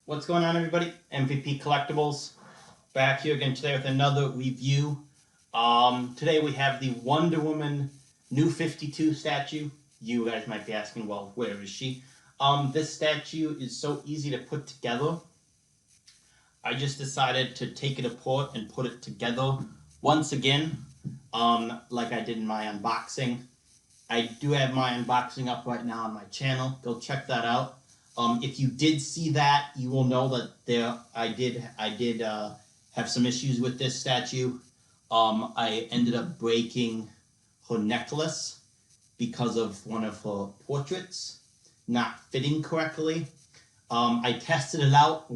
What's going on, everybody? MVP Collectables back here again today with another review. Today we have the Wonder Woman New 52 statue. You guys might be asking, well, where is she? This statue is so easy to put together. I just decided to take it apart and put it together once again, like I did in my unboxing. I do have my unboxing up right now on my channel. Go check that out. If you did see that, you will know that I did have some issues with this statue. I ended up breaking her necklace because of one of her portraits not fitting correctly. I tested it out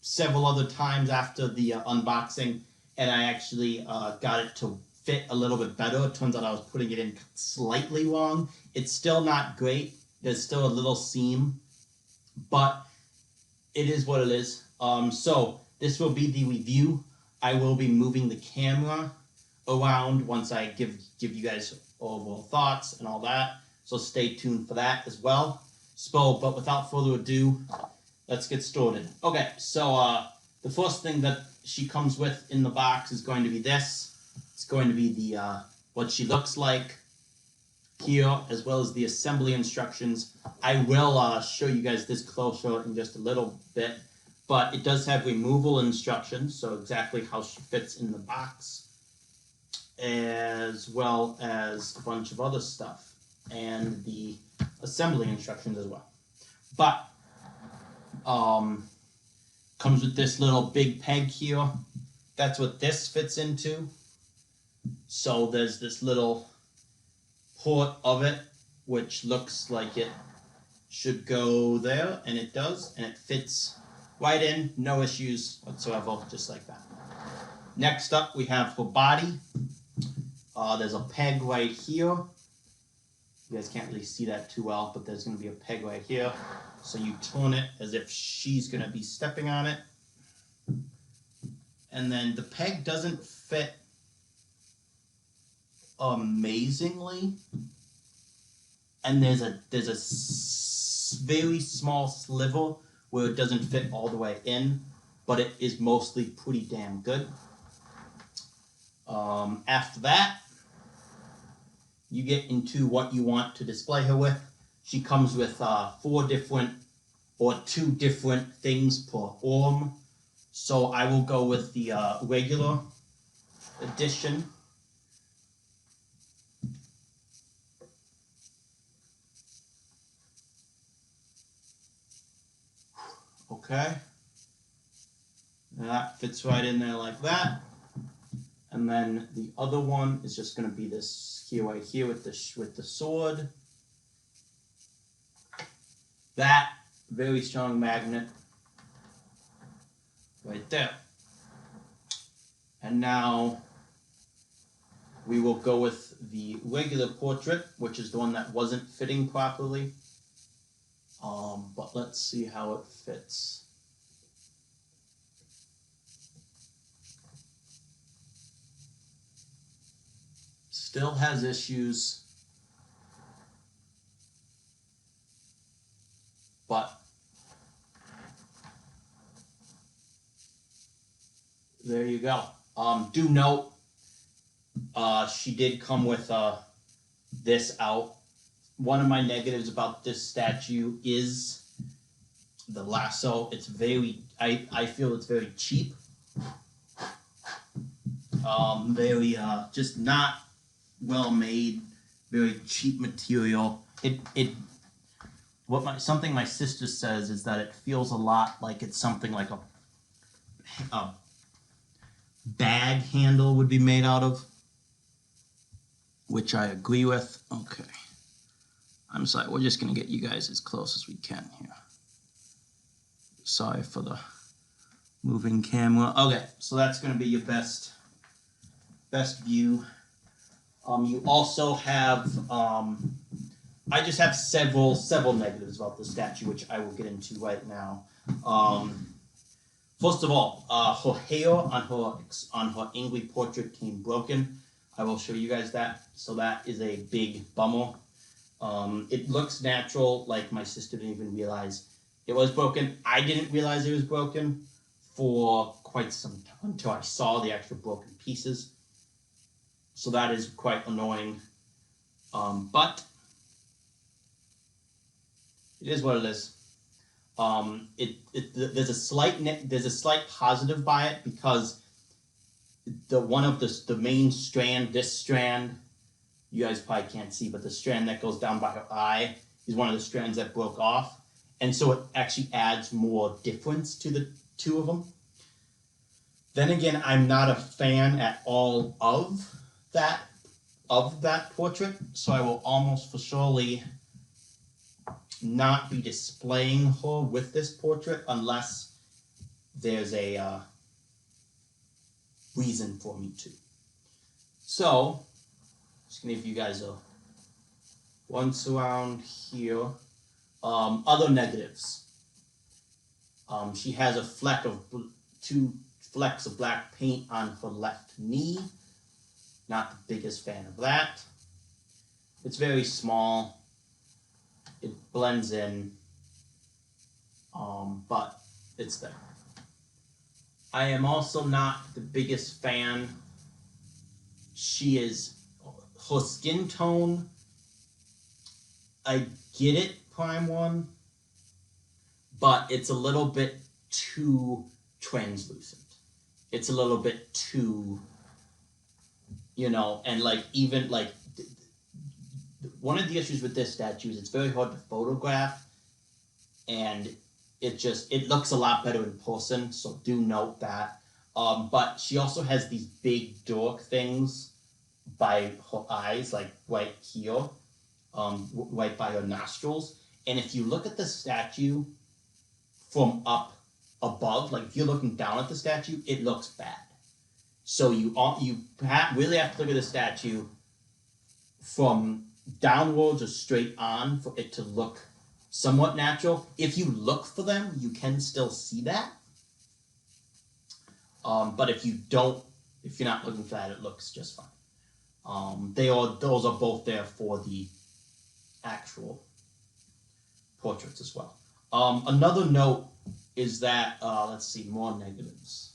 several other times after the unboxing, and I actually got it to fit a little bit better. It turns out I was putting it in slightly wrong. It's still not great. There's still a little seam, but it is what it is. So this will be the review. I will be moving the camera around once I give you guys overall thoughts and all that. So stay tuned for that as well. But without further ado, let's get started. Okay, so the first thing that she comes with in the box is going to be this. It's going to be the what she looks like here, as well as the assembly instructions. I will show you guys this closer in just a little bit, but it does have removal instructions, so exactly how she fits in the box, as well as a bunch of other stuff, and the assembly instructions as well. But comes with this little big peg here. That's what this fits into. So there's this little port of it, which looks like it should go there, and it does, and it fits right in, no issues whatsoever, just like that. Next up, we have her body. There's a peg right here. You guys can't really see that too well, but there's going to be a peg right here. So you turn it as if she's going to be stepping on it. And then the peg doesn't fit amazingly, and there's a very small sliver where it doesn't fit all the way in, but it is mostly pretty damn good. After that, you get into what you want to display her with. She comes with 2 different things per arm, so I will go with the regular edition. Okay, that fits right in there like that. And then the other one is just going to be this here right here with the sword. That very strong magnet right there. And now we will go with the regular portrait, which is the one that wasn't fitting properly. But let's see how it fits. Still has issues, but there you go. Do note, she did come with this out. One of my negatives about this statue is the lasso. It's very, I feel it's very cheap. Very, just not well made, very cheap material. Something my sister says is that it feels a lot like it's something like a bag handle would be made out of, which I agree with. Okay. I'm sorry, we're just going to get you guys as close as we can here. Sorry for the moving camera. Okay, so that's going to be your best view. You also have, I just have several negatives about the statue, which I will get into right now. First of all, her hair on her Ingrid portrait came broken. I will show you guys that. So that is a big bummer. It looks natural, like my sister didn't even realize It was broken. I didn't realize it was broken for quite some time until I saw the actual broken pieces. So that is quite annoying. But it is what it is. There's a slight positive by it because the main strand, this strand, you guys probably can't see, but the strand that goes down by her eye is one of the strands that broke off, and so it actually adds more difference to the two of them. Then again, I'm not a fan at all of that portrait, so I will almost for surely not be displaying her with this portrait unless there's a reason for me to. So, just gonna give you guys a once around here. Other negatives. She has two flecks of black paint on her left knee. Not the biggest fan of that. It's very small. It blends in, but it's there. I am also not the biggest fan. Her skin tone, I get it, Prime One, but it's a little bit too translucent. It's a little bit too, and even one of the issues with this statue is it's very hard to photograph, and it looks a lot better in person, so do note that. But she also has these big dork things by her eyes, like right here, right by her nostrils. And if you look at the statue from up above, like if you're looking down at the statue, it looks bad. So you really have to look at the statue from downwards or straight on for it to look somewhat natural. If you look for them, you can still see that. But if you're not looking for that, it looks just fine. Those are both there for the actual portraits as well. Another note is that, let's see, more negatives.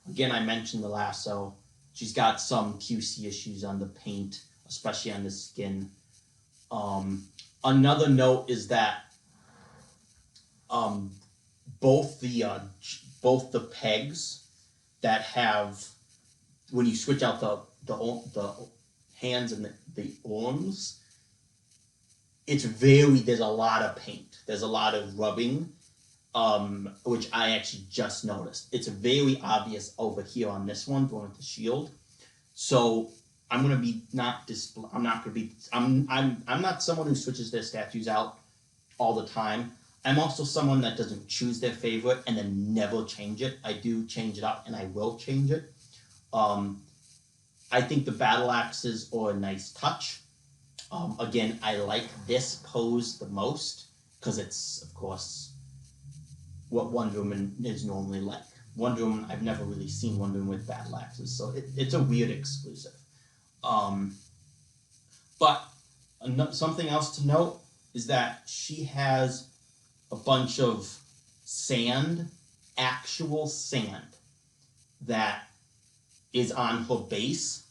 Again, I mentioned the lasso. She's got some QC issues on the paint, especially on the skin. Another note is that both the pegs that have, when you switch out the hands and the arms, there's a lot of paint. There's a lot of rubbing, which I actually just noticed. It's very obvious over here on this one, the one with the shield. So I'm not someone who switches their statues out all the time. I'm also someone that doesn't choose their favorite and then never change it. I do change it up, and I will change it. I think the battle axes are a nice touch. Again, I like this pose the most because it's, of course, what Wonder Woman is normally like. Wonder Woman, I've never really seen Wonder Woman with battle axes, so it's a weird exclusive. But something else to note is that she has a bunch of sand, actual sand, that is on her base.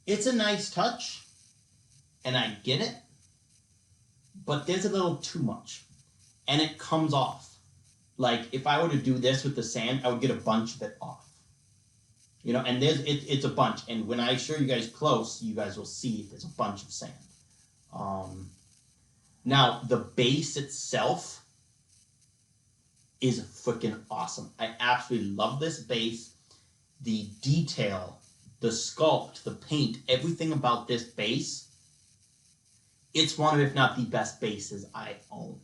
It's a nice touch, and I get it, but there's a little too much, and it comes off. Like, if I were to do this with the sand, I would get a bunch of it off. And it's a bunch, and when I show you guys close, you guys will see there's a bunch of sand. Now, the base itself is freaking awesome. I absolutely love this base. The detail, the sculpt, the paint, everything about this base, it's one of, if not the best bases I own.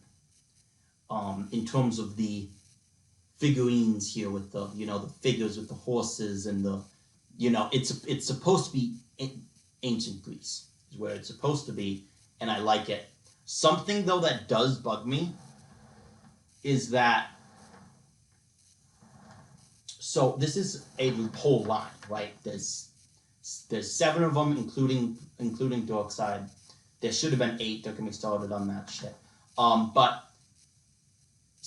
In terms of the figurines here with the, the figures with the horses and the, it's supposed to be ancient Greece is where it's supposed to be, and I like it. Something, though, that does bug me is that, so this is a whole line, right? There's 7 of them, including Darkseid. There should have been 8. Don't get me started on that shit. But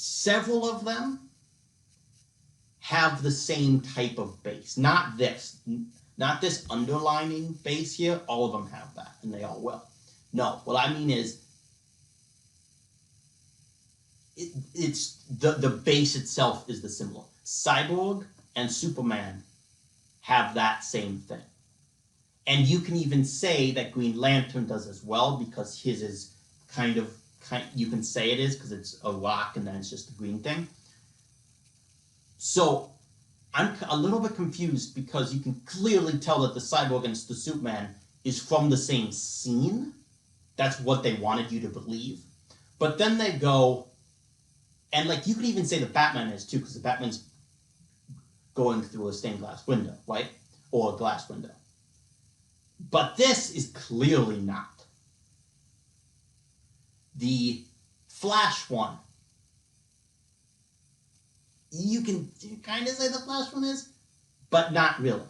several of them have the same type of base. Not this underlining base here. All of them have that, and they all will. No, what I mean is, it's the base itself is the similar. Cyborg and Superman have that same thing. And you can even say that Green Lantern does as well, because his is you can say it is because it's a rock and then it's just a green thing. So I'm a little bit confused because you can clearly tell that the Cyborg and the Superman is from the same scene. That's what they wanted you to believe. But then they go, and like you could even say the Batman is too, because the Batman's going through a stained glass window, right? Or a glass window. But this is clearly not. The Flash one, you can kind of say the Flash one is, but not really.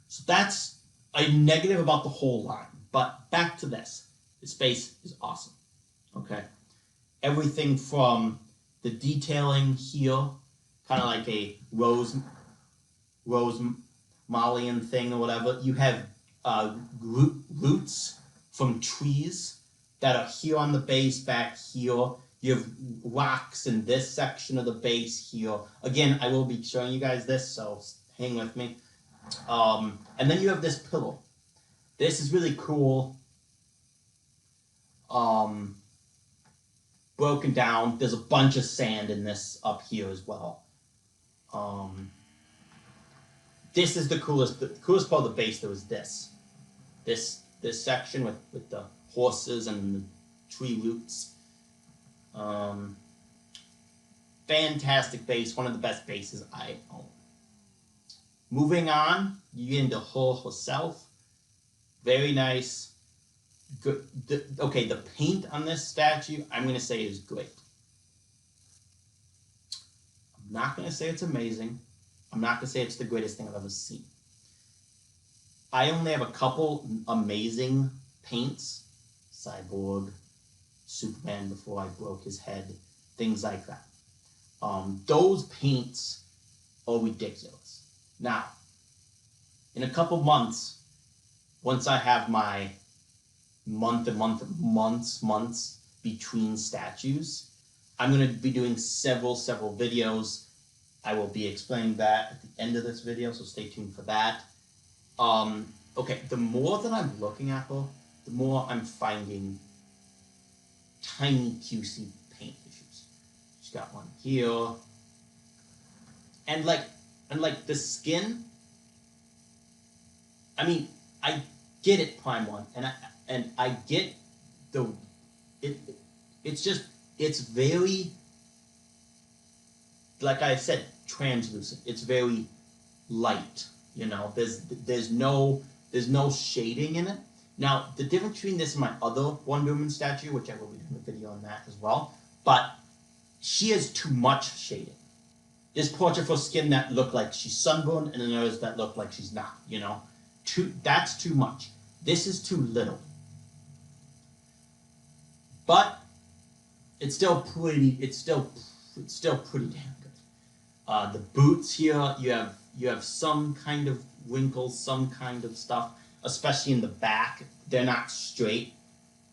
So that's a negative about the whole line. But back to this. The space is awesome. Okay? Everything from the detailing here, kind of like a rose Malian thing or whatever. You have roots from trees that are here on the base, back here. You have rocks in this section of the base here. Again, I will be showing you guys this, so hang with me. And then you have this pillow. This is really cool. Broken down. There's a bunch of sand in this up here as well. This is the coolest part of the base. There was this section with the horses and the tree roots. Fantastic base, one of the best bases I own. Moving on, you get into her herself. Very nice. Good. Okay, the paint on this statue, I'm going to say is great. I'm not going to say it's amazing. I'm not going to say it's the greatest thing I've ever seen. I only have a couple amazing paints. Cyborg, Superman before I broke his head, things like that. Those paints are ridiculous. Now, in a couple months, once I have my months between statues, I'm going to be doing several videos. I will be explaining that at the end of this video, so stay tuned for that. Okay, the more that I'm looking at her, the more I'm finding tiny QC paint issues. She's got one here. And like the skin, I mean, I get it, Prime One, and I get it's very, like I said, translucent. It's very light, you know. There's no shading in it. Now, the difference between this and my other Wonder Woman statue, which I will be doing a video on that as well, but she has too much shading. There's portrait for skin that look like she's sunburned, and then there's that look like she's not, you know. That's too much. This is too little. But it's still pretty pretty damn good. The boots here, you have some kind of wrinkles, some kind of stuff, especially in the back. They're not straight.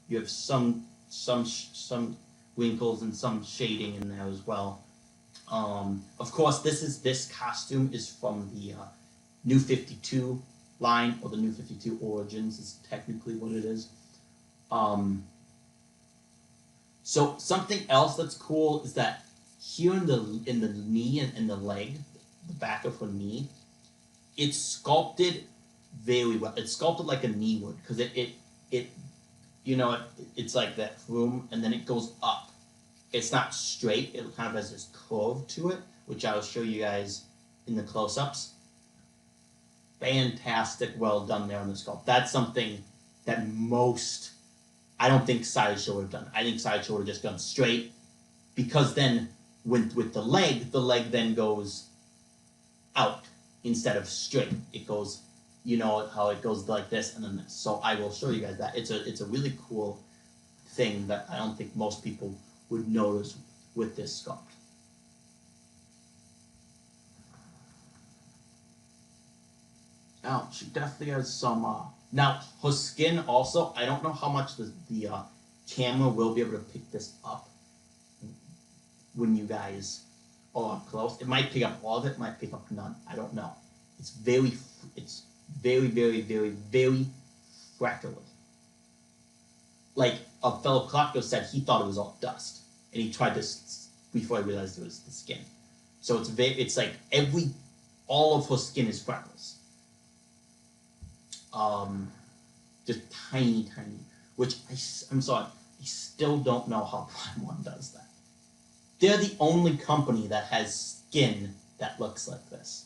You have some wrinkles and some shading in there as well. Of course, this costume is from the New 52 line, or the New 52 Origins is technically what it is. So something else that's cool is that here in the knee and the leg, the back of her knee, it's sculpted very well. It's sculpted like a knee would, because it you know, it's like that room, and then it goes up. It's not straight. It kind of has this curve to it, which I will show you guys in the close-ups. Fantastic, well done there on the sculpt. That's something that I don't think Sideshow would have done. I think Sideshow would have just gone straight, because then with the leg then goes out instead of straight. It goes, you know how it goes like this and then this. So I will show you guys that. It's a really cool thing that I don't think most people would notice with this sculpt. Oh, she definitely has some. Now her skin also. I don't know how much the camera will be able to pick this up when you guys are up close. It might pick up all of it. Might pick up none. I don't know. It's very, very freckly. Like a fellow collector said, he thought it was all dust, and he tried this before I realized it was the skin. So it's like all of her skin is freckles. Just tiny, which I'm sorry, I still don't know how Prime 1 does that. They're the only company that has skin that looks like this.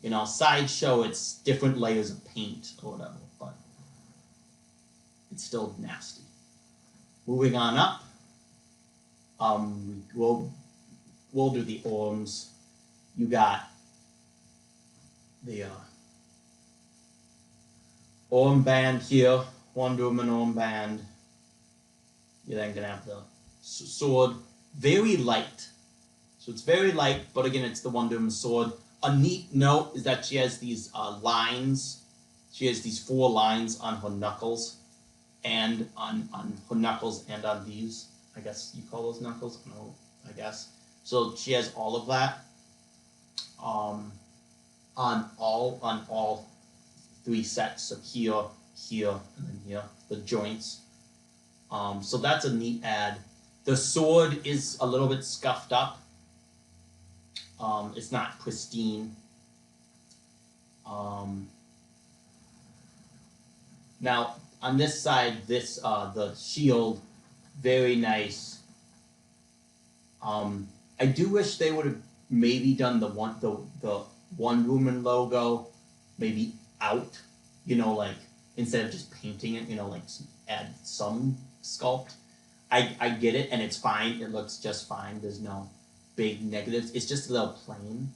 You know, Sideshow, it's different layers of paint or whatever, but it's still nasty. Moving on up, we'll do the arms. You got the armband here, Wonder Woman armband. You're then gonna have the sword, very light. So it's very light, but again, it's the Wonder Woman sword. A neat note is that she has these lines. She has these 4 lines on her knuckles, and on her knuckles and on these. I guess you call those knuckles? No, I guess. So she has all of that. On all 3 sets. So here, and then here, the joints. So that's a neat add. The sword is a little bit scuffed up. It's not pristine. Now on this side, the shield, very nice. I do wish they would have maybe done the Wonder Woman logo maybe out. You know, like instead of just painting it. You know, like add some sculpt. I get it, and it's fine. It looks just fine. There's no big negatives. It's just a little plain.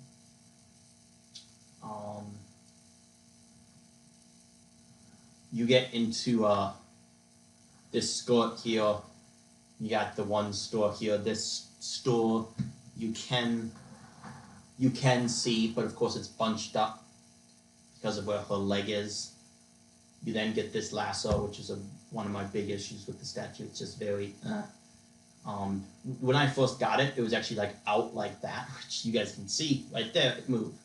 You get into this skirt here. You got the one store here. This store you can see, but of course it's bunched up because of where her leg is. You then get this lasso, which is one of my big issues with the statue. It's just very. When I first got it, it was actually like out like that, which you guys can see right there. It moved,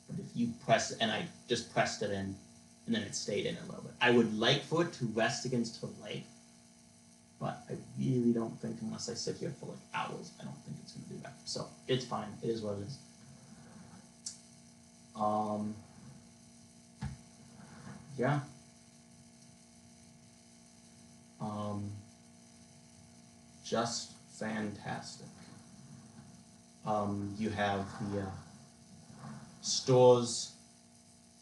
but if you press, and I just pressed it in, and then it stayed in a little bit. I would like for it to rest against her leg, but I really don't think, unless I sit here for like hours, I don't think it's going to do that. So it's fine. It is what it is. Yeah. Just fantastic. You have the stores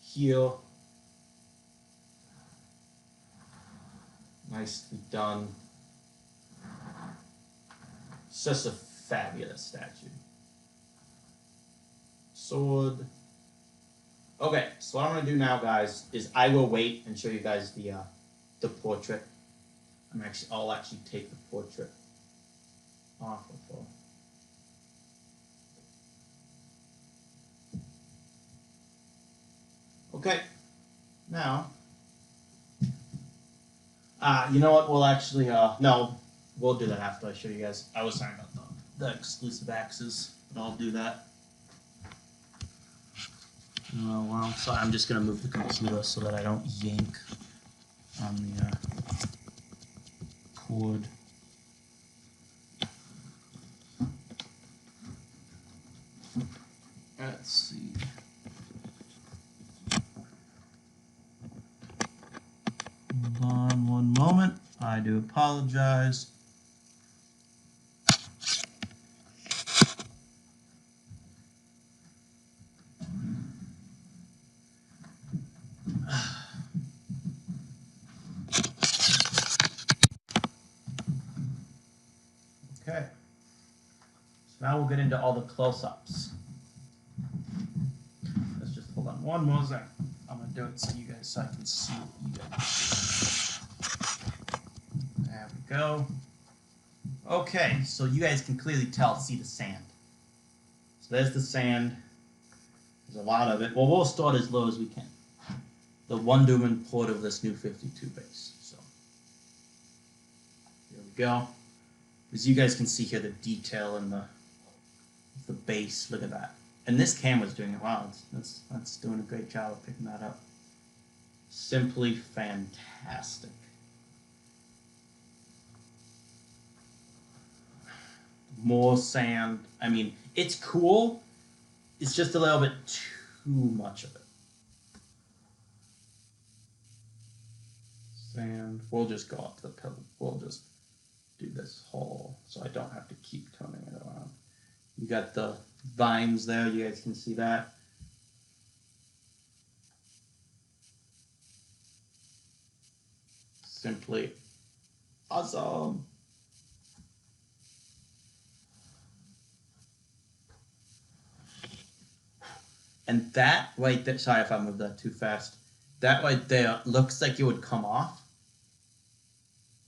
here. Nicely done. It's just a fabulous statue. Sword. Okay, so what I'm gonna do now, guys, is I will wait and show you guys the portrait. I'll actually take the portrait off of her. Okay, now, you know what? We'll actually no, we'll do that after I show you guys. I was talking about the exclusive axes, but I'll do that. Oh, well, so I'm just going to move the computer so that I don't yank on the cord. Let's see. Hold on one moment. I do apologize. Okay, so now we'll get into all the close-ups. Let's just hold on one more second. I'm gonna do it so I can see what you guys see. There we go. Okay, so you guys can clearly see the sand. So there's the sand. There's a lot of it. Well, we'll start as low as we can. The Wonder Woman port of this new 52 base. So there we go. As you guys can see here, the detail in the base. Look at that. And this camera's doing it. Wow, that's doing a great job of picking that up. Simply fantastic. More sand. I mean, it's cool. It's just a little bit too much of it. Sand. We'll just go up to the pillar. We'll just do this whole, so I don't have to keep turning it around. You got the vines there. You guys can see that. Simply awesome. And that right there, sorry if I moved that too fast. That right there looks like it would come off,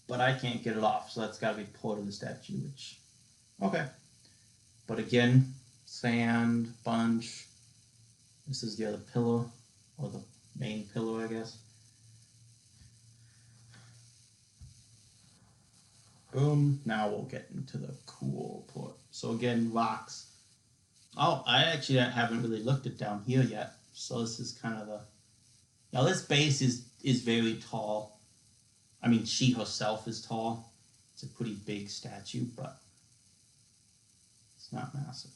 but I can't get it off, so that's got to be part of the statue, which, okay. But again, sand, bunch. This is the other pillar, or the main pillar, I guess. Boom. Now we'll get into the cool part. So again, rocks. Oh, I actually haven't really looked it down here yet. So this is kind of the... Now this base is very tall. I mean, she herself is tall. It's a pretty big statue, but it's not massive.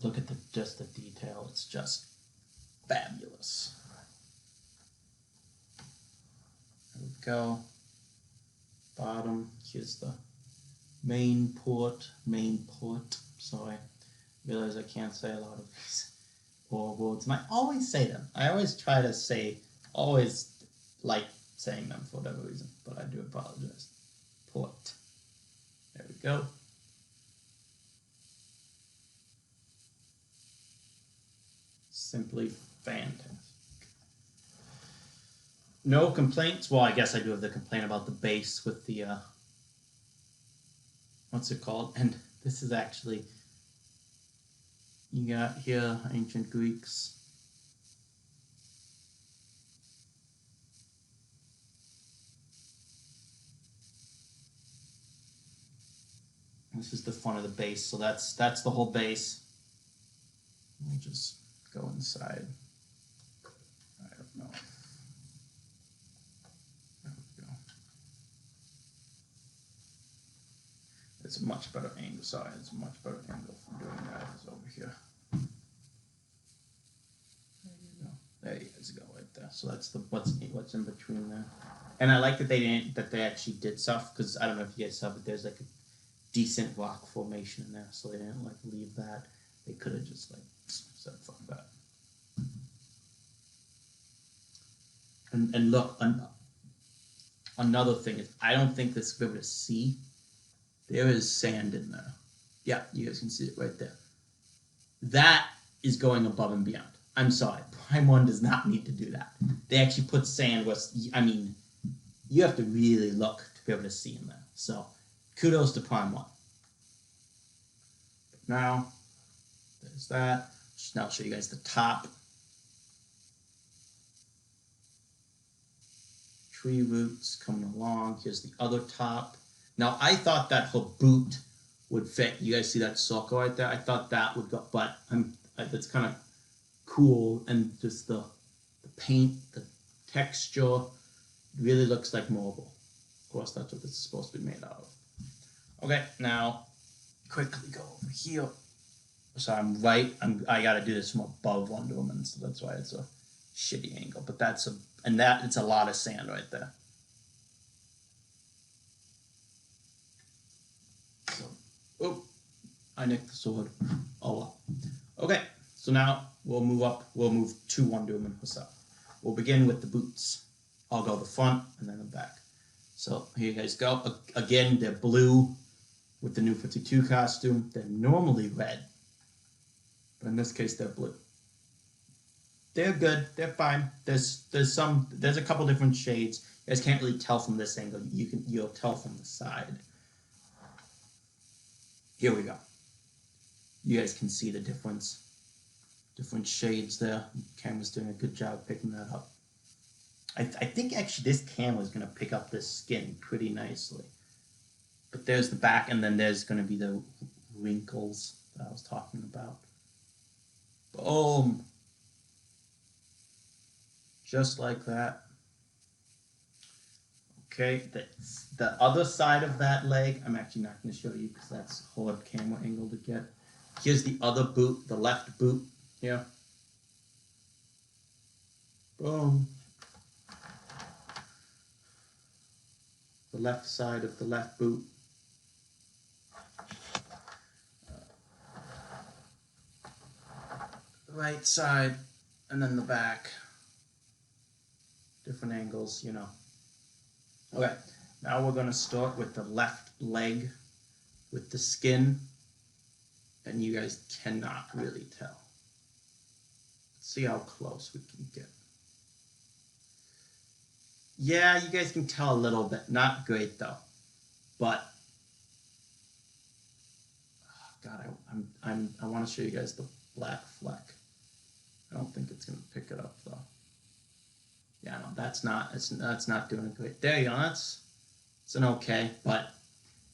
Look at just the detail. It's just fabulous. There we go. Bottom. Here's the main port. Sorry. Realize I can't say a lot of these words, and I always say them. I always try to say, always like saying them for whatever reason, but I do apologize. Port. There we go. Simply fantastic. No complaints. Well, I guess I do have the complaint about the base with the what's it called? And this is actually, you got here ancient Greeks. This is the front of the base, so that's the whole base. We'll just go inside. I don't know. There we go. It's a much better angle. Sorry, it's a much better angle from doing that is over here. There you go. There you guys go, right there. So that's the what's in between there. And I like that they actually did stuff, because I don't know if you guys saw, but there's like a decent rock formation in there, so they didn't like leave that. They could have just like said fuck that. And look, another thing is, I don't think this will be able to see. There is sand in there. Yeah, you guys can see it right there. That is going above and beyond. I'm sorry, Prime 1 does not need to do that. They actually put sand where, I mean, you have to really look to be able to see in there. So, kudos to Prime 1. But now, there's that. Now I'll show you guys the top. Tree roots coming along. Here's the other top. Now, I thought that her boot would fit. You guys see that circle right there? I thought that would go, but that's kind of cool. And just the paint, the texture, really looks like marble. Of course, that's what this is supposed to be made out of. Okay, now, quickly go over here. So I got to do this from above Wonder Woman, so that's why it's a shitty angle. But it's a lot of sand right there. So, oh, I nicked the sword. Oh well. Okay, so now we'll move up. We'll move to Wonder Woman herself. We'll begin with the boots. I'll go the front and then the back. So here you guys go. Again, they're blue with the new 52 costume. They're normally red, but in this case, they're blue. They're good. They're fine. There's a couple different shades. You guys can't really tell from this angle. You'll tell from the side. Here we go. You guys can see the difference. Different shades there. The camera's doing a good job picking that up. I think actually this camera is going to pick up this skin pretty nicely. But there's the back, and then there's going to be the wrinkles that I was talking about. Boom. Just like that. Okay, the other side of that leg, I'm actually not going to show you because that's a hard camera angle to get. Here's the other boot, the left boot here. Boom. The left side of the left boot. The right side, and then the back. Different angles, you know. Okay, now we're going to start with the left leg with the skin, and you guys cannot really tell. Let's see how close we can get. Yeah, you guys can tell a little bit. Not great though, but oh God, I want to show you guys the black fleck. I don't think it's going to pick it up though. Yeah, no, that's not doing it great. There you go. It's an okay, but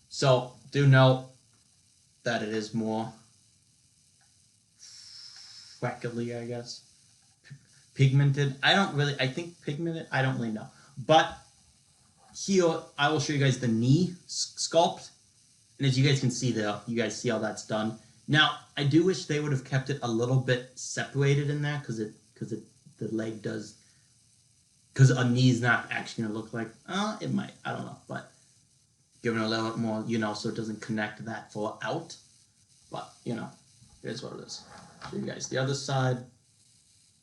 so do note that it is more freckly, I guess. Pigmented. I think pigmented, I don't really know. But here, I will show you guys the knee sculpt. And as you guys can see there, you guys see how that's done. Now, I do wish they would have kept it a little bit separated in there because the leg does. Because a knee's not actually going to look like, it might, I don't know, but giving it a little bit more, you know, so it doesn't connect that far out. But, you know, here's what it is. Show you guys the other side.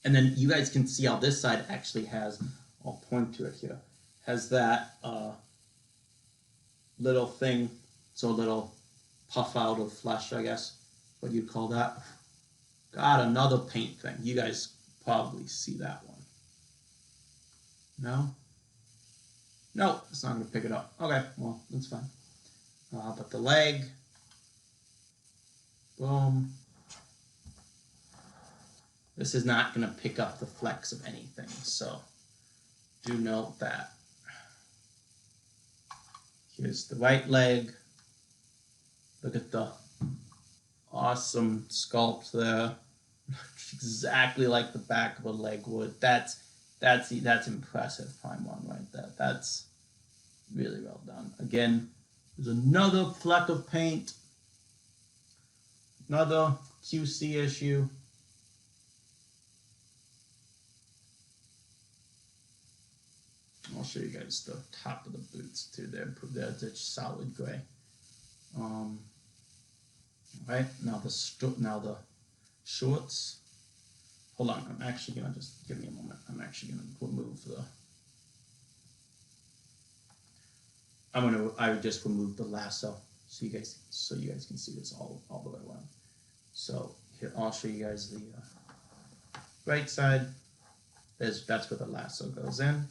And then you guys can see how this side actually has, I'll point to it here, has that little thing, so a little puff out of flesh, I guess, what you'd call that. Got another paint thing. You guys probably see that one. No? No, it's not going to pick it up. Okay, well, that's fine. But the leg, boom. This is not going to pick up the flecks of anything, so do note that. Here's the right leg. Look at the awesome sculpt there. Exactly like the back of a leg would. That's impressive, Prime One, right there. That's really well done. Again, there's another fleck of paint. Another QC issue. I'll show you guys the top of the boots too. They're solid gray. Right now the shorts. Hold on, I'm actually gonna just give me a moment. I'm actually gonna remove the. I would just remove the lasso so you guys can see this all the way around. So here I'll show you guys the right side. That's where the lasso goes in.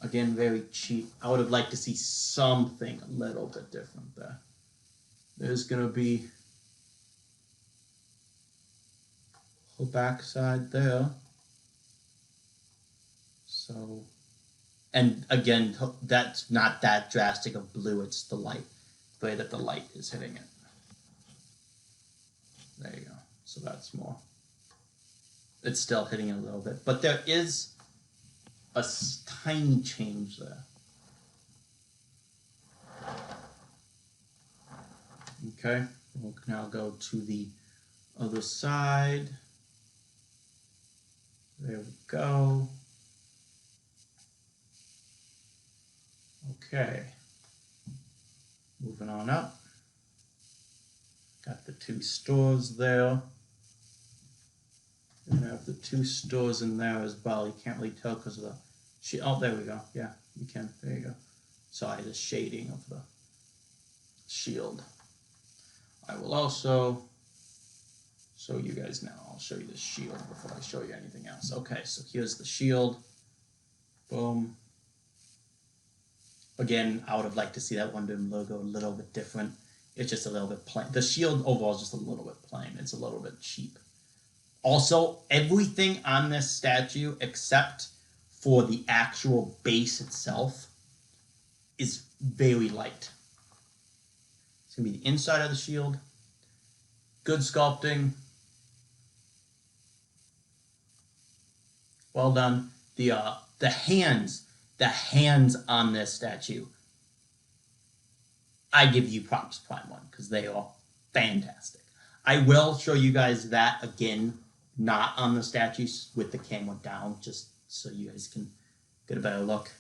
Again, very cheap. I would have liked to see something a little bit different there. There's gonna be the back side there. So, and again, that's not that drastic of blue. It's the light, the way that the light is hitting it. There you go. So that's more. It's still hitting it a little bit, but there is a tiny change there. Okay, we'll now go to the other side. There we go. Okay, moving on up. Got the two stores there. And I have the two stores in there as well. You can't really tell because of the oh, there we go. Yeah, you can. There you go. Sorry, the shading of the shield. I will also show you guys now. I'll show you the shield before I show you anything else. Okay, so here's the shield. Boom. Again, I would have liked to see that Wonder Woman logo a little bit different. It's just a little bit plain. The shield overall is just a little bit plain. It's a little bit cheap. Also, everything on this statue, except for the actual base itself, is very light. It's going to be the inside of the shield. Good sculpting. Well done. The hands on this statue, I give you props, Prime One, because they are fantastic. I will show you guys that again, not on the statues with the camera down, just so you guys can get a better look.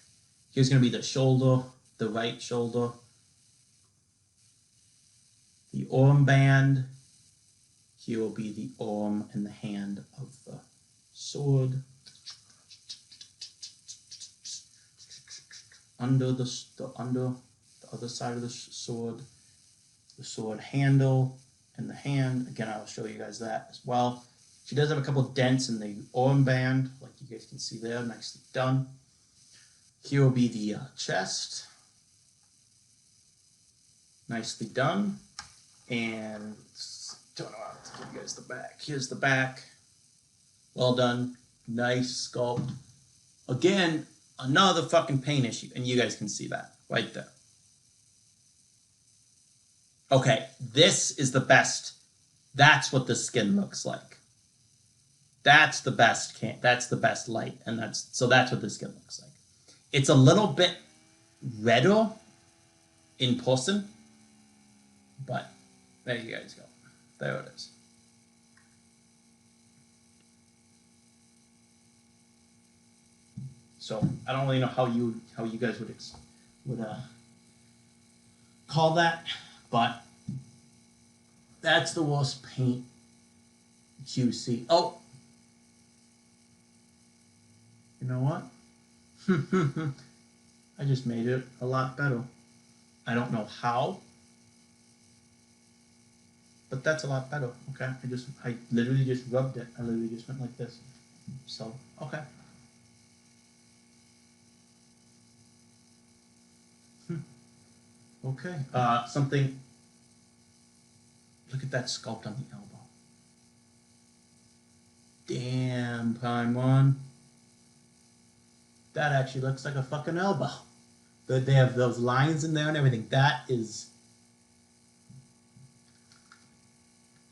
Here's going to be the shoulder, the right shoulder, the arm band. Here will be the arm and the hand of the sword. Under the other side of the sword handle and the hand. Again, I'll show you guys that as well. She does have a couple of dents in the armband, like you guys can see there. Nicely done. Here will be the chest. Nicely done. And turn around to give you guys the back. Here's the back. Well done. Nice sculpt. Again, another fucking paint issue, and you guys can see that right there. Okay, this is the best. That's what the skin looks like. That's the best that's the best light, and that's what the skin looks like. It's a little bit redder in person, but there you guys go. There it is. So I don't really know how you guys would call that, but that's the worst paint QC. Oh, you know what? I just made it a lot better. I don't know how, but that's a lot better. Okay, I literally just rubbed it. I literally just went like this. So okay. Okay, something, look at that sculpt on the elbow. Damn, Prime One. That actually looks like a fucking elbow. But they have those lines in there and everything. That is...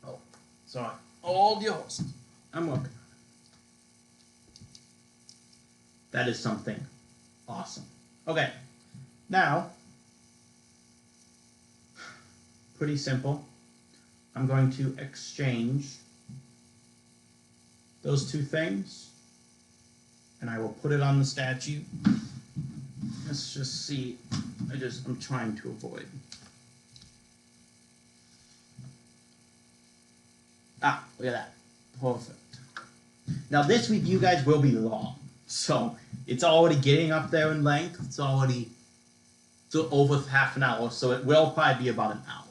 Oh, sorry. All yours. I'm working. That is something awesome. Okay, now... Pretty simple. I'm going to exchange those two things, and I will put it on the statue. Let's just see. I'm trying to avoid. Ah, look at that. Perfect. Now this review, guys, will be long. So it's already getting up there in length. It's already over half an hour, so it will probably be about an hour.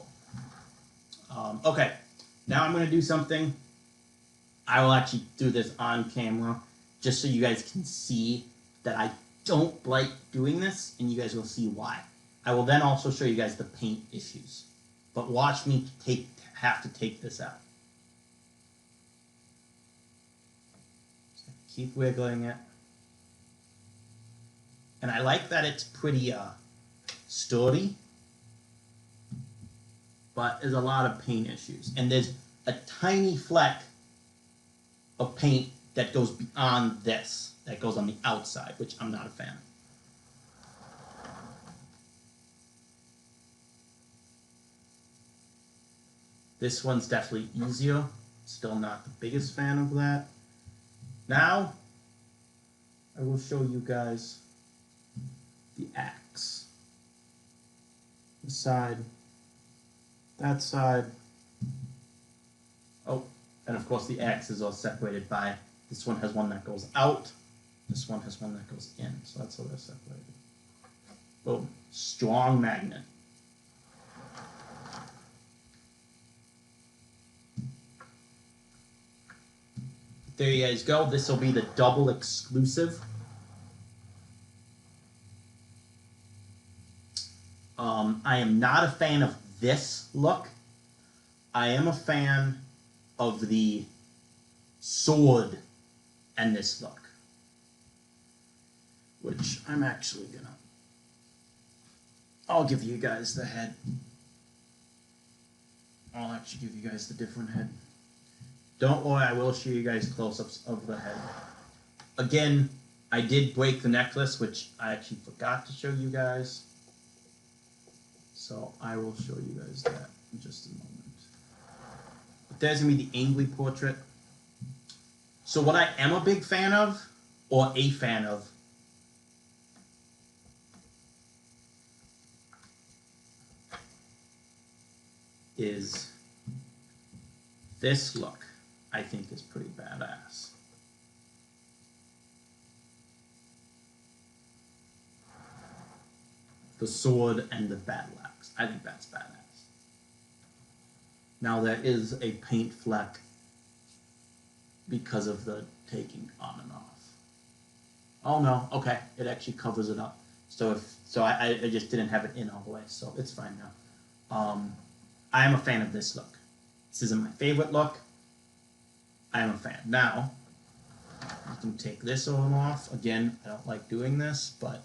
Okay, now I'm going to do something. I will actually do this on camera, just so you guys can see that I don't like doing this, and you guys will see why. I will then also show you guys the paint issues. But watch me have to take this out. Just keep wiggling it. And I like that it's pretty sturdy. But there's a lot of paint issues. And there's a tiny fleck of paint that goes beyond this, that goes on the outside, which I'm not a fan of. This one's definitely easier. Still not the biggest fan of that. Now, I will show you guys the axe. The side. That side. Oh, and of course the axes are separated by, this one has one that goes out, this one has one that goes in, so that's how they're separated. Boom. Strong magnet. There you guys go. This will be the double exclusive. I am not a fan of this look. I am a fan of the sword and this look. Which I'm actually gonna... I'll give you guys the head. I'll actually give you guys the different head. Don't worry, I will show you guys close-ups of the head. Again, I did break the necklace, which I actually forgot to show you guys. So I will show you guys that in just a moment. But there's going to be the angry portrait. So what I am a big fan of, or a fan of, is this look. I think is pretty badass. The sword and the battle axe. I think that's badass. Now there is a paint fleck because of the taking on and off. Oh no, okay, it actually covers it up. So I just didn't have it in all the way, so it's fine now. I am a fan of this look. This isn't my favorite look. I am a fan. Now, I can take this arm off. Again, I don't like doing this, but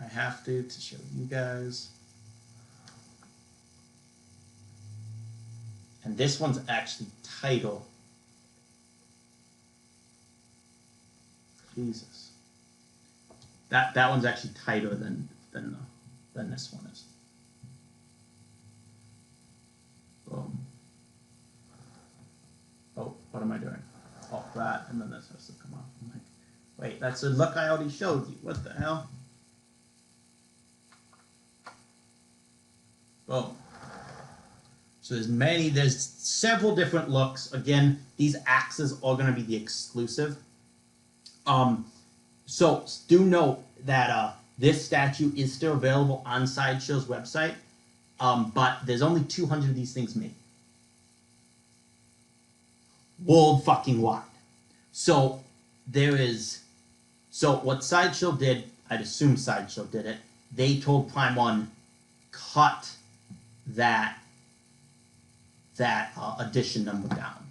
I have to show you guys. And this one's actually tighter. Jesus. That one's actually tighter than this one is. Boom. Oh, what am I doing? Oh, that, and then this has to come off. I'm like, wait, that's a look I already showed you. What the hell? Boom. So there's several different looks. Again, these axes are going to be the exclusive. So do note that this statue is still available on Sideshow's website, but there's only 200 of these things made. World fucking wide. So what Sideshow did, I'd assume Sideshow did it, they told Prime One, cut that edition number down.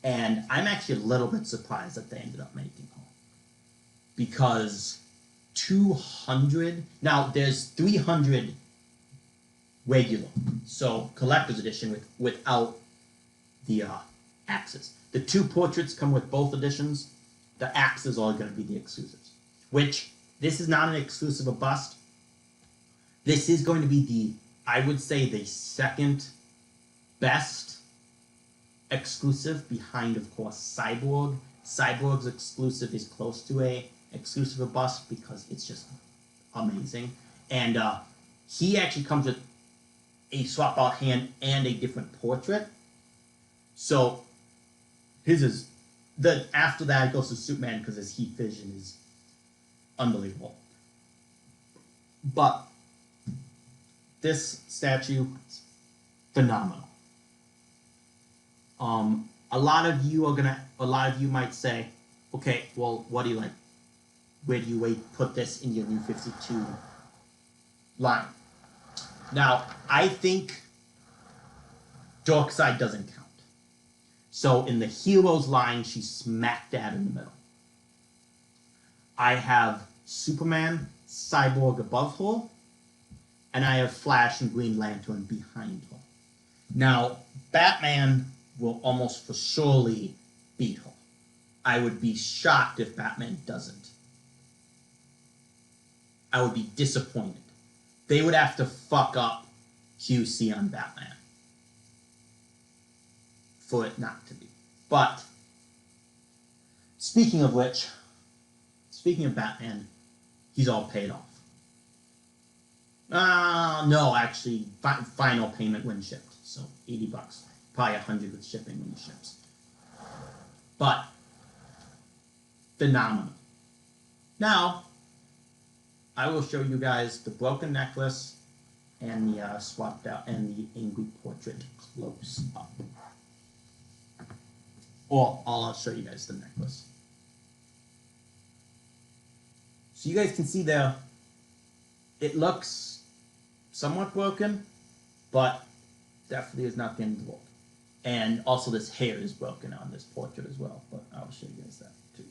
And I'm actually a little bit surprised that they ended up making them. Because 200, now there's 300 regular, so collector's edition without the axes. The two portraits come with both editions. The axes are going to be the exclusives. Which, this is not an exclusive of bust. This is going to be I would say, the second best exclusive behind, of course, Cyborg. Cyborg's exclusive is close to a exclusive of bust because it's just amazing. And he actually comes with a swap out hand and a different portrait. So his is after that it goes to Superman because his heat vision is unbelievable. But this statue is phenomenal. A lot of you might say, okay, well, what do you like? Where do you put this in your new 52 line? Now, I think Darkseid doesn't count. So in the Heroes line, she's smack dab in the middle. I have Superman, Cyborg above her, and I have Flash and Green Lantern behind her. Now, Batman will almost for surely beat her. I would be shocked if Batman doesn't. I would be disappointed. They would have to fuck up QC on Batman for it not to be. But, speaking of which, speaking of Batman, he's all paid off. No, actually, final payment when shipped. So, $80. Probably $100 with shipping when he ships. But, phenomenal. Now, I will show you guys the broken necklace and the swapped out and the angry portrait close up. Or I'll show you guys the necklace. So you guys can see there, it looks somewhat broken, but definitely is not the end of the world. And also this hair is broken on this portrait as well, but I'll show you guys that too.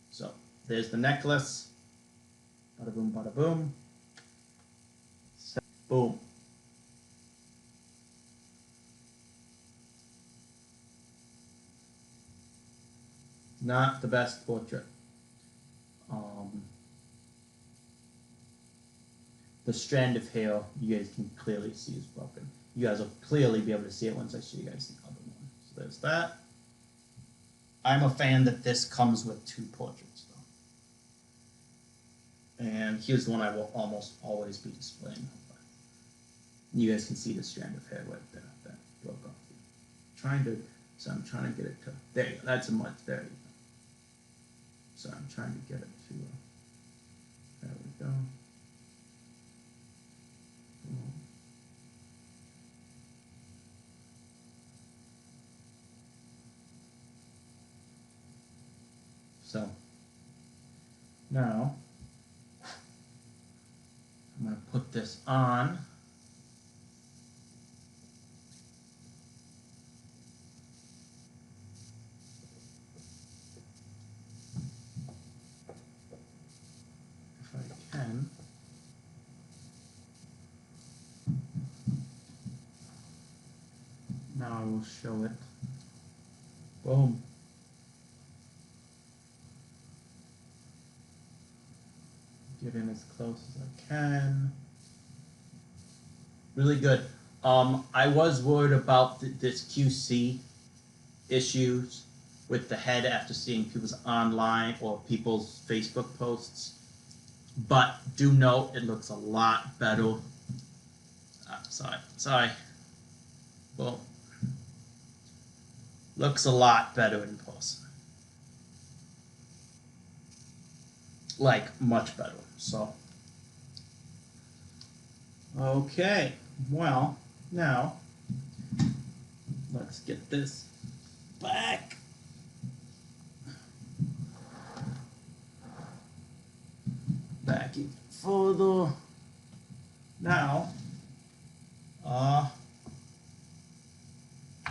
So there's the necklace. Bada boom, bada boom. So, boom. Not the best portrait. The strand of hair you guys can clearly see is broken. You guys will clearly be able to see it once I show you guys the other one. So there's that. I'm a fan that this comes with 2 portraits though. And here's the one I will almost always be displaying. You guys can see the strand of hair right there that broke off. I'm trying to get it to, there you go, that's a much, there you go. So I'm trying to get it to, there we go. So now I'm going to put this on. If I can. Now I will show it. Boom. Get in as close as I can. Really good. I was worried about this QC issues with the head after seeing people's online or people's Facebook posts. But do note it looks a lot better. Sorry. Well, looks a lot better in person. Like, much better. So, okay. Well, now, let's get this back. Back even further. Now,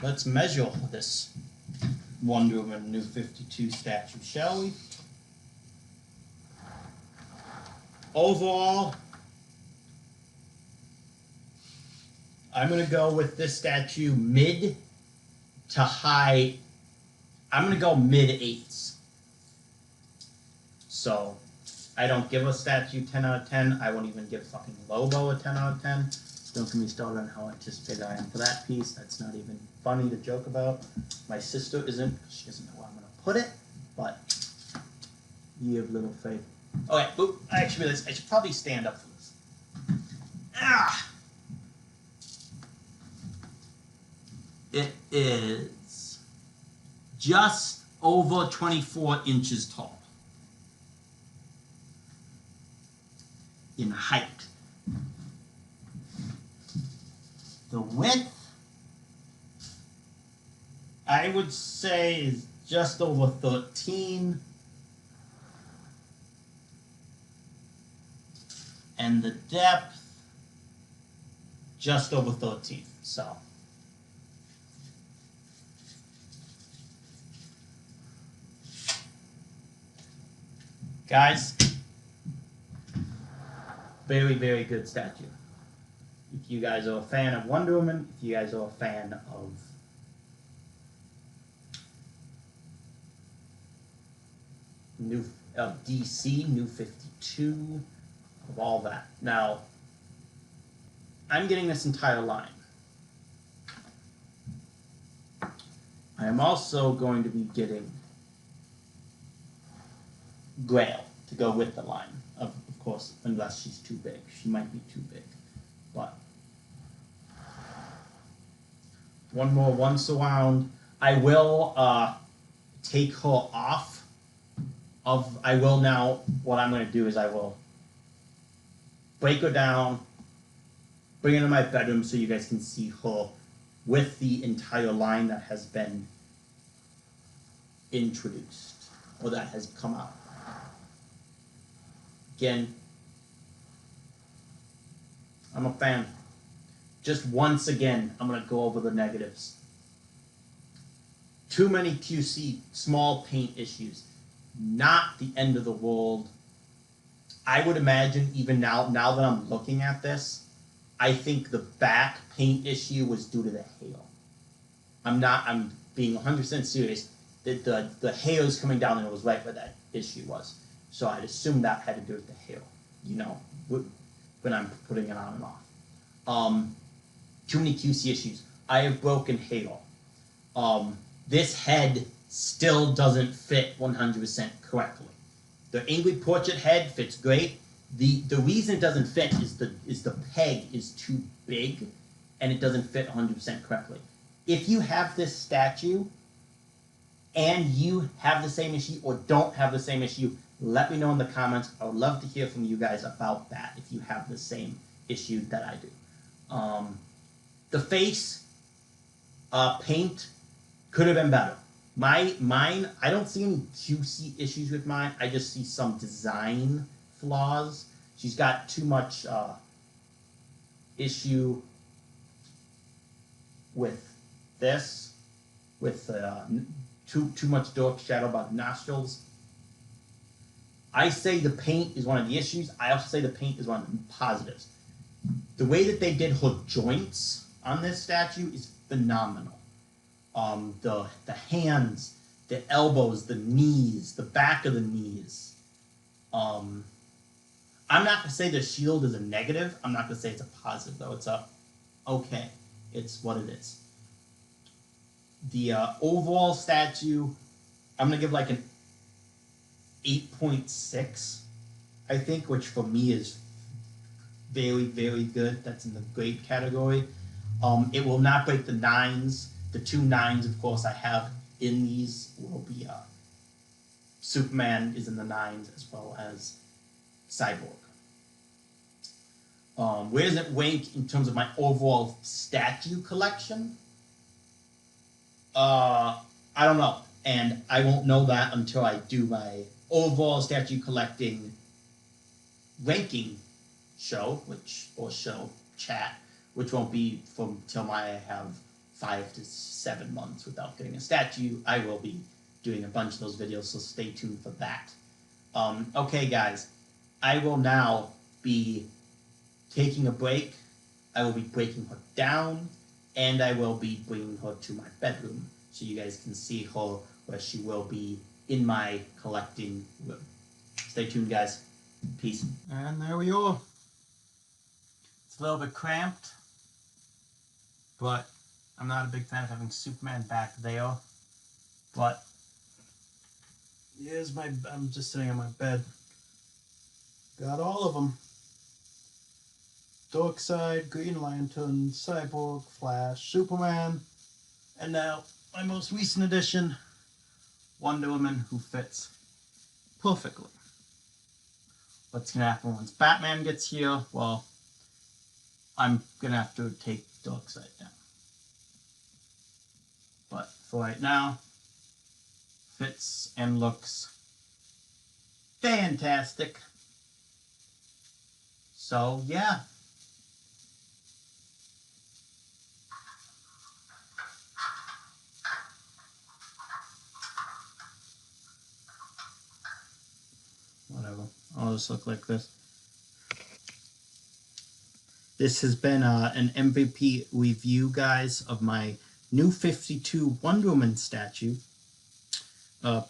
let's measure this Wonder Woman New 52 statue, shall we? Overall, I'm going to go with this statue mid to high. I'm going to go mid-8s. So, I don't give a statue 10 out of 10. I won't even give fucking Lobo a 10 out of 10. Don't get me started on how anticipated I am for that piece. That's not even funny to joke about. My sister isn't, because she doesn't know where I'm going to put it. But, you have little faith. Okay, I actually realized I should probably stand up for this. Ah! It is just over 24 inches tall in height. The width, I would say, is just over 13. And the depth, just over 13. So, guys, very, very good statue. If you guys are a fan of Wonder Woman, if you guys are a fan of DC, New 52, of all that. Now, I'm getting this entire line. I am also going to be getting Grail to go with the line. Of course, unless she's too big. She might be too big. But one more once around. I will take her off of, I will now, what I'm going to do is I will break her down, bring her to my bedroom so you guys can see her with the entire line that has been introduced, or that has come out. Again, I'm a fan. Just once again, I'm going to go over the negatives. Too many QC small paint issues. Not the end of the world. I would imagine even now that I'm looking at this, I think the back paint issue was due to the hail. I'm being 100% serious. That the hail is coming down and it was right where that issue was. So I'd assume that had to do with the hail, you know, when I'm putting it on and off. Too many QC issues. I have broken hail. This head still doesn't fit 100% correctly. The Angry Portrait head fits great. The reason it doesn't fit is the peg is too big and it doesn't fit 100% correctly. If you have this statue and you have the same issue or don't have the same issue, let me know in the comments. I would love to hear from you guys about that if you have the same issue that I do. The face paint could have been better. Mine, I don't see any QC issues with mine. I just see some design flaws. She's got too much issue with this, with too much dark shadow about nostrils. I say the paint is one of the issues. I also say the paint is one of the positives. The way that they did her joints on this statue is phenomenal. The hands, the elbows, the knees, the back of the knees. I'm not gonna say the shield is a negative. I'm not gonna say it's a positive though. It's a okay. It's what it is. The overall statue, I'm gonna give like an 8.6, I think, which for me is very, very good. That's in the great category. It will not break the 9s. The 2 9s, of course, I have in these will be Superman is in the 9s as well as Cyborg. Where does it rank in terms of my overall statue collection? I don't know, and I won't know that until I do my overall statue collecting ranking show, chat, which won't be from till I have 5 to 7 months without getting a statue. I will be doing a bunch of those videos, so stay tuned for that. Okay, guys, I will now be taking a break. I will be breaking her down, and I will be bringing her to my bedroom so you guys can see her where she will be in my collecting room. Stay tuned, guys. Peace. And there we are. It's a little bit cramped, but I'm not a big fan of having Superman back there. But here's my, I'm just sitting on my bed. Got all of them. Darkseid, Green Lantern, Cyborg, Flash, Superman, and now my most recent addition, Wonder Woman, who fits perfectly. What's going to happen once Batman gets here? Well, I'm going to have to take Darkseid down. But for right now, fits and looks fantastic. So, yeah. Whatever. I'll just look like this. This has been an MVP review, guys, of my new 52 Wonder Woman statue.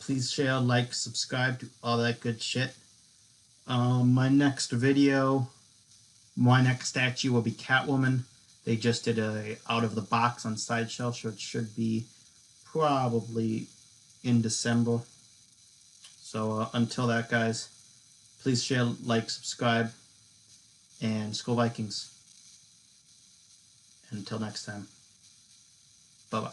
Please share, like, subscribe, do all that good shit. My next video, my next statue will be Catwoman. They just did a out of the box on Sideshow, so it should be probably in December. So until that, guys, please share, like, subscribe, and Skull Vikings. Until next time, bye-bye.